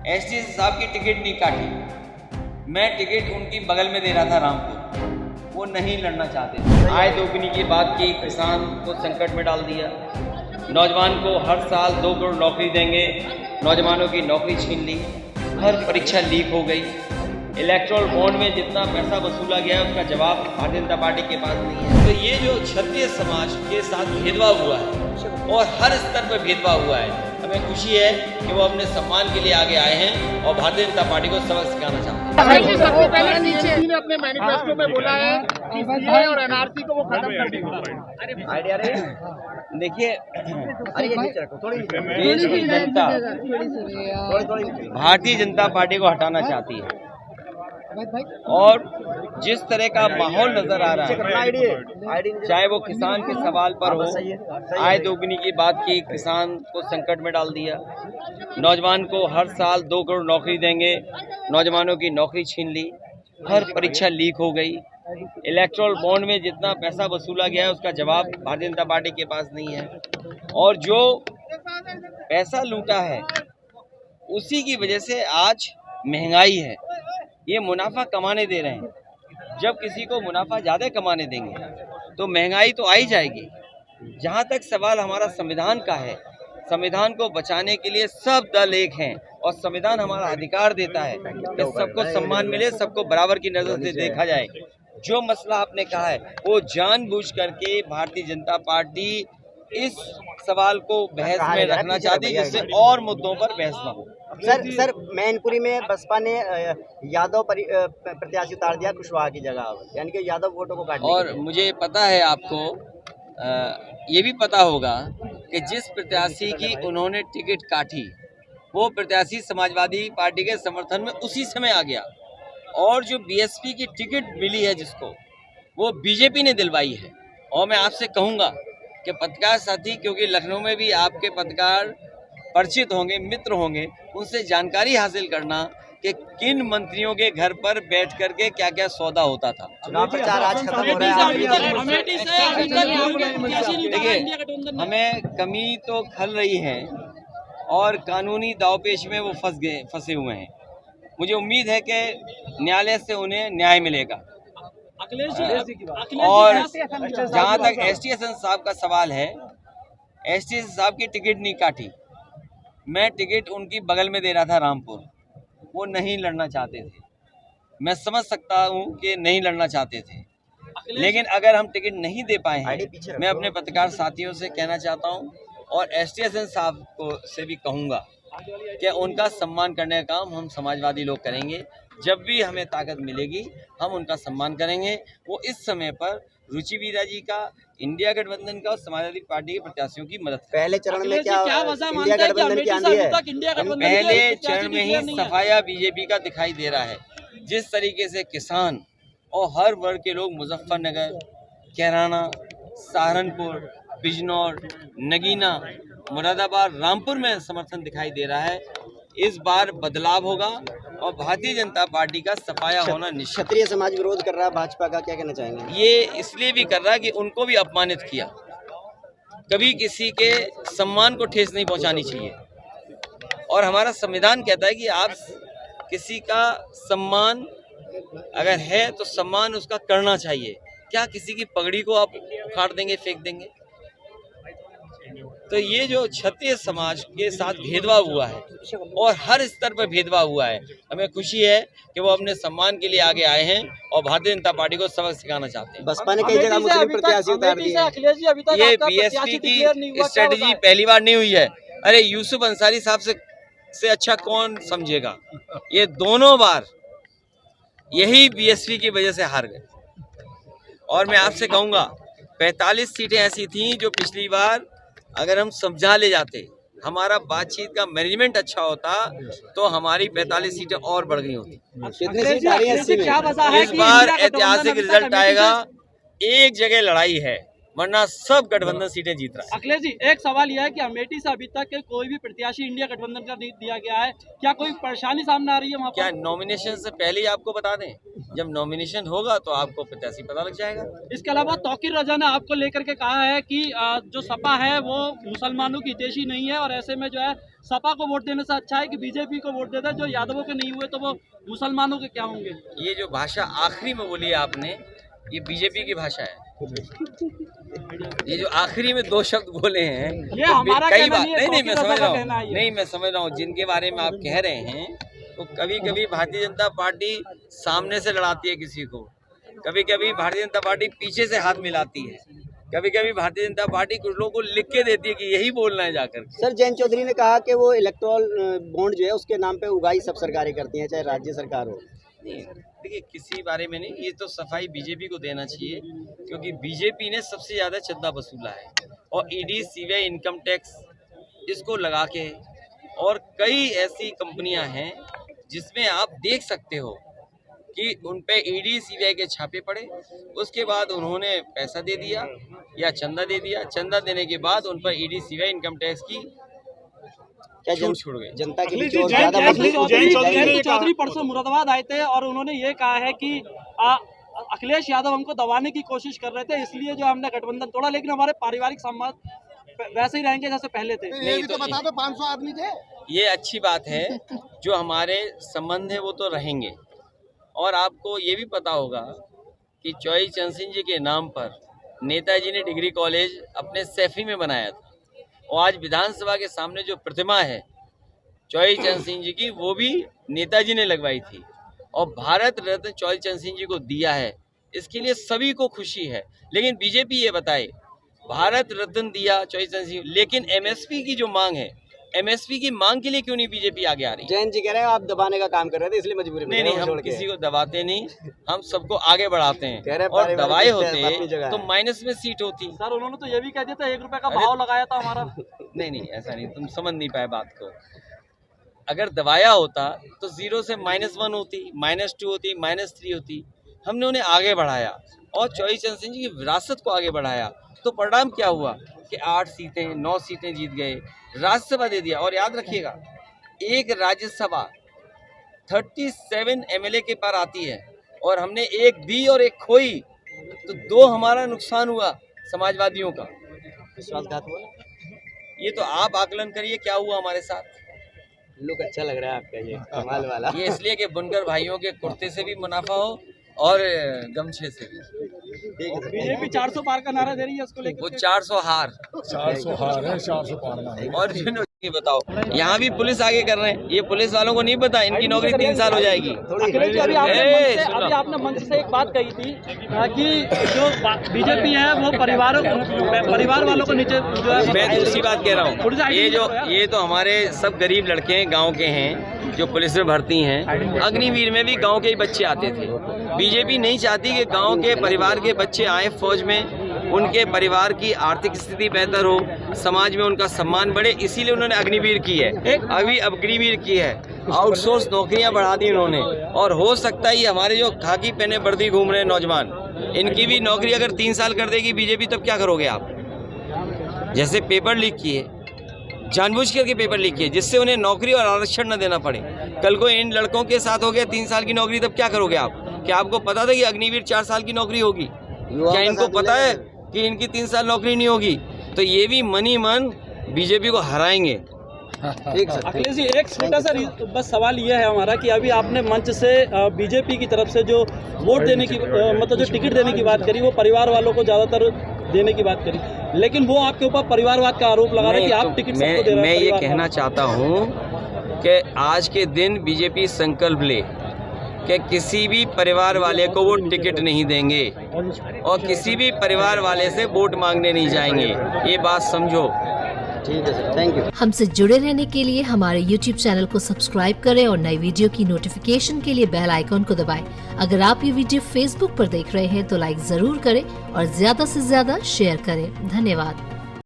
ST साहब की ticket नहीं काटी। मैं टिकट उनकी बगल में दे रहा था रामपुर, वो नहीं लड़ना चाहते। आय दोगुनी की बात की, किसान को संकट में डाल दिया। नौजवान को हर साल 2 करोड़ नौकरी देंगे, नौजवानों की नौकरी छीन ली। हर परीक्षा लीक हो गई। इलेक्ट्रल बॉन्ड में जितना पैसा वसूला गया है उसका जवाब भारतीय जनता पार्टी के पास नहीं है। तो ये जो क्षत्रिय समाज के साथ भेदभाव हुआ है और हर स्तर पर भेदभाव हुआ है, हमें खुशी है कि वो अपने सम्मान के लिए आगे आए हैं और भारतीय जनता पार्टी को सबक सिखाना चाहते हैं। सबसे पहले नीतीश ने अपने मैनिफेस्टो में बोला है कि सीए और एनआरसी को वो खत्म कर देंगे। देखिए, देश की जनता भारतीय जनता पार्टी को हटाना चाहती है और जिस तरह का माहौल नजर आ रहा है, चाहे वो किसान के सवाल पर हो, आय दोगुनी की बात की, किसान को संकट में डाल दिया। नौजवान को हर साल 2 करोड़ नौकरी देंगे, नौजवानों की नौकरी छीन ली। हर परीक्षा लीक हो गई। इलेक्ट्रल बॉन्ड में जितना पैसा वसूला गया है उसका जवाब भारतीय जनता पार्टी के पास नहीं है। और जो पैसा लूटा है उसी की वजह से आज महंगाई है। ये मुनाफा कमाने दे रहे हैं। जब किसी को मुनाफा ज़्यादा कमाने देंगे तो महंगाई तो आ ही जाएगी। जहाँ तक सवाल हमारा संविधान का है, संविधान को बचाने के लिए सब दल एक हैं और संविधान हमारा अधिकार देता है कि सबको सम्मान मिले, सबको बराबर की नज़र से देखा जाए। जो मसला आपने कहा है वो जानबूझ करके भारतीय जनता पार्टी इस सवाल को बहस में रखना चाहती है, जिससे और मुद्दों पर बहस न हो। सर मैनपुरी में बसपा ने यादव प्रत्याशी उतार दिया कुशवाहा की जगह, यानी कि यादव वोटों को काटने। और मुझे पता है, आपको ये भी पता होगा कि जिस प्रत्याशी की उन्होंने टिकट काटी वो प्रत्याशी समाजवादी पार्टी के समर्थन में उसी समय आ गया, और जो बीएसपी की टिकट मिली है जिसको, वो बीजेपी ने दिलवाई है। और मैं आपसे कहूँगा कि पत्रकार साथी, क्योंकि लखनऊ में भी आपके पत्रकार परिचित होंगे, मित्र होंगे, उनसे जानकारी हासिल करना कि किन मंत्रियों के घर पर बैठ करके क्या क्या सौदा होता था। चुनाव प्रचार आज खत्म हो रहा है। देखिए, हमें कमी तो खल रही है और कानूनी दावपेच में वो फंसे हुए हैं। मुझे उम्मीद है कि न्यायालय से उन्हें न्याय मिलेगा। और जहाँ तक एसटी साहब का सवाल है, एसटी साहब की टिकट नहीं काटी। मैं टिकट उनकी बगल में दे रहा था रामपुर, वो नहीं लड़ना चाहते थे। मैं समझ सकता हूँ कि नहीं लड़ना चाहते थे, लेकिन अगर हम टिकट नहीं दे पाए हैं, मैं अपने पत्रकार साथियों से कहना चाहता हूँ और एसटी साहब को से भी कहूँगा कि उनका सम्मान करने का काम हम समाजवादी लोग करेंगे। जब भी हमें ताकत मिलेगी हम उनका सम्मान करेंगे। वो इस समय पर रुचि वीरा जी का, इंडिया गठबंधन का और समाजवादी पार्टी के प्रत्याशियों की मदद। पहले चरण में क्या इंडिया गठबंधन की आंधी है? पहले चरण में ही सफाया बीजेपी का दिखाई दे रहा है। जिस तरीके से किसान और हर वर्ग के लोग मुजफ्फरनगर, कैराना, सहारनपुर, बिजनौर, नगीना, मुरादाबाद, रामपुर में समर्थन दिखाई दे रहा है, इस बार बदलाव होगा और भारतीय जनता पार्टी का सफाया होना निश्चित। क्षत्रिय समाज विरोध कर रहा है भाजपा का, क्या कहना चाहेंगे? ये इसलिए भी कर रहा है कि उनको भी अपमानित किया। कभी किसी के सम्मान को ठेस नहीं पहुंचानी चाहिए और हमारा संविधान कहता है कि आप किसी का सम्मान अगर है तो सम्मान उसका करना चाहिए। क्या किसी की पगड़ी को आप उखाड़ देंगे, फेंक देंगे? तो ये जो क्षत्रिय समाज के साथ भेदभाव हुआ है और हर स्तर पर भेदभाव हुआ है, हमें खुशी है कि वो अपने सम्मान के लिए आगे आए हैं और भारतीय जनता पार्टी को सबक सिखाना चाहते हैं। बसपा ने कई जगह मुस्लिम प्रत्याशी उतार दिए। ये बीएसपी की स्ट्रेटेजी पहली बार नहीं हुई है। अरे यूसुफ अंसारी साहब से अच्छा कौन समझेगा? ये दोनों बार यही बीएसपी की वजह से हार गए। और मैं आपसे कहूँगा 45 सीटें ऐसी थीं जो पिछली बार अगर हम समझा ले जाते, हमारा बातचीत का मैनेजमेंट अच्छा होता तो हमारी 45 सीटें और बढ़ गई होती। कितनी सीट आ रही है? इस बार ऐतिहासिक रिजल्ट आएगा। एक जगह लड़ाई है, वरना सब गठबंधन सीटें जीत रहा है। अखिलेश जी, एक सवाल यह है कि अमेठी से अभी तक कोई भी प्रत्याशी इंडिया गठबंधन का नहीं दिया गया है, क्या कोई परेशानी सामने आ रही है वहाँ पर? क्या नॉमिनेशन से पहले ही आपको बता दें? जब नॉमिनेशन होगा तो आपको प्रत्याशी पता लग जाएगा। इसके अलावा तौकीर रजा ने आपको लेकर के कहा है कि जो सपा है वो मुसलमानों की हितैषी नहीं है, और ऐसे में जो है सपा को वोट देने से अच्छा है कि बीजेपी को वोट दे दे, जो यादवों के नहीं हुए तो वो मुसलमानों के क्या होंगे? ये जो भाषा आखिरी में बोली है आपने, ये बीजेपी की भाषा है। ये जो आखिरी में 2 शब्द बोले हैं, ये हमारा कई कहना बात नहीं है, नहीं, मैं समझ रहा हूँ, कहना है ये। नहीं मैं समझ रहा हूँ जिनके बारे में आप कह रहे हैं, तो कभी कभी भारतीय जनता पार्टी सामने से लड़ाती है किसी को, कभी कभी भारतीय जनता पार्टी पीछे से हाथ मिलाती है, कभी कभी भारतीय जनता पार्टी कुछ लोगों को लिख के देती है कि यही बोलना है जाकर। सर, जयंत चौधरी ने कहा कि वो इलेक्ट्रॉल बॉन्ड जो है उसके नाम पे उगाही सब सरकारें करती हैं, चाहे राज्य सरकार हो। नहीं, देखिए किसी बारे में नहीं, ये तो सफाई बीजेपी को देना चाहिए, क्योंकि बीजेपी ने सबसे ज्यादा चंदा वसूला है, और ईडी, सीबीआई, इनकम टैक्स इसको लगा के, और कई ऐसी कंपनियां हैं जिसमें आप देख सकते हो कि उन पे ईडी, सीबीआई के छापे पड़े, उसके बाद उन्होंने पैसा दे दिया या चंदा दे दिया, चंदा देने के बाद उन पर ईडी, सीबीआई, इनकम टैक्स की क्या छूट गई। जनता के बीच अखिलेश और जी, ज्यादा जयंत चौधरी परसों मुरादाबाद आए थे और उन्होंने ये कहा है कि अखिलेश यादव हमको दबाने की कोशिश कर रहे थे, इसलिए जो हमने गठबंधन तोड़ा, लेकिन हमारे पारिवारिक संबंध वैसे ही रहेंगे जैसे पहले थे। ये भी तो बता दो, 500 आदमी थे। ये अच्छी बात है, जो हमारे संबंध है वो तो रहेंगे। और आपको ये भी पता होगा कि चौई चंद सिंह जी के नाम पर नेताजी ने डिग्री कॉलेज अपने सैफी में बनाया था, और आज विधानसभा के सामने जो प्रतिमा है चौई चंद सिंह जी की, वो भी नेताजी ने लगवाई थी, और भारत रत्न चौई चंद सिंह जी को दिया है। इसके लिए सभी को खुशी है, लेकिन बीजेपी ये बताए भारत रत्न दिया चौई चंद सिंह, लेकिन एमएसपी की जो मांग है, एमएसपी की मांग के लिए क्यों नहीं बीजेपी आगे आ रही? जयंत जी कह रहे हैं आप दबाने का काम कर रहे थे, इसलिए मजबूरी में। नहीं, हम किसी को दबाते नहीं, हम सबको आगे बढ़ाते कह हैं, रहे और दबाए अपनी होते जगह तो है। माइनस में सीट होती। सर, उन्होंने तो ये भी कह दिया था 1 रुपए का भाव लगाया था हमारा। नहीं, ऐसा नहीं, तुम समझ नहीं पाए बात को। अगर दबाया होता तो 0 से -1 होती, -2 होती, -3 होती। हमने उन्हें आगे बढ़ाया और चौई चंद सिंह जी की विरासत को आगे बढ़ाया, तो परिणाम क्या हुआ कि 8 सीटें 9 सीटें जीत गए, राज्यसभा दे दिया। और याद रखिएगा, एक राज्यसभा 37 एमएलए के पार आती है, और हमने एक दी और एक खोई, तो 2 हमारा नुकसान हुआ समाजवादियों का। विश्वासघात हुआ। ये तो आप आकलन करिए क्या हुआ हमारे साथ। लुक अच्छा लग रहा है आपका, ये कमाल वाला। ये इसलिए कि बुनकर भाइयों के कुर्ते से भी मुनाफा हो और गमछे से भी। बीजेपी 400 पार का नारा दे रही है, उसको लेकर वो 400 हार 400 हार है, 400 पारना है। और ये बताओ, यहाँ भी पुलिस आगे कर रहे हैं, ये पुलिस वालों को नहीं पता, इनकी नौकरी 3 साल हो जाएगी। अखिलेश जी, अभी आपने मंच से एक बात कही थी कि जो बीजेपी है वो परिवार वालों को नीचे जो है। मैं दूसरी बात कह रहा हूँ, ये तो हमारे सब गरीब लड़के हैं, गांव के हैं, जो पुलिस में भर्ती हैं। अग्निवीर में भी गांव के ही बच्चे आते थे। बीजेपी नहीं चाहती कि गांव के परिवार के बच्चे आए फौज में, उनके परिवार की आर्थिक स्थिति बेहतर हो, समाज में उनका सम्मान बढ़े, इसीलिए उन्होंने अग्निवीर की है। अभी अग्निवीर की है, आउटसोर्स नौकरियां बढ़ा दी उन्होंने। और हो सकता है हमारे जो खाकी पहने वर्दी घूम रहे हैं नौजवान, इनकी भी नौकरी अगर 3 साल कर देगी बीजेपी, तब क्या करोगे आप? जैसे पेपर लीक किए, जानबूझ करके पेपर लीक किए, जिससे उन्हें नौकरी और आरक्षण न देना पड़े। कल को इन लड़कों के साथ हो गया 3 साल की नौकरी, तब क्या करोगे आप? क्या आपको पता था कि अग्निवीर 4 साल की नौकरी होगी? क्या इनको पता है कि इनकी 3 साल नौकरी नहीं होगी? तो ये भी मनी मन बीजेपी को हराएंगे। अखिलेश जी, एक छोटा सा बस सवाल ये है हमारा कि अभी आपने मंच से बीजेपी की तरफ से जो वोट देने की मतलब जो टिकट देने की बात करी, वो परिवार वालों को ज़्यादातर देने की बात करी, लेकिन वो आपके ऊपर परिवारवाद का आरोप लगा रहे हैं कि आप टिकट सबको दे रहे हैं। मैं ये कहना चाहता हूँ कि आज के दिन बीजेपी संकल्प ले कि किसी भी परिवार वाले को वो टिकट नहीं देंगे, और किसी भी परिवार वाले से वोट मांगने नहीं जाएंगे। ये बात समझो। ठीक है सर, थैंक यू। हमसे जुड़े रहने के लिए हमारे YouTube चैनल को सब्सक्राइब करें और नई वीडियो की नोटिफिकेशन के लिए बेल आइकॉन को दबाएं। अगर आप ये वीडियो Facebook पर देख रहे हैं तो लाइक जरूर करें और ज्यादा से ज्यादा शेयर करें। धन्यवाद।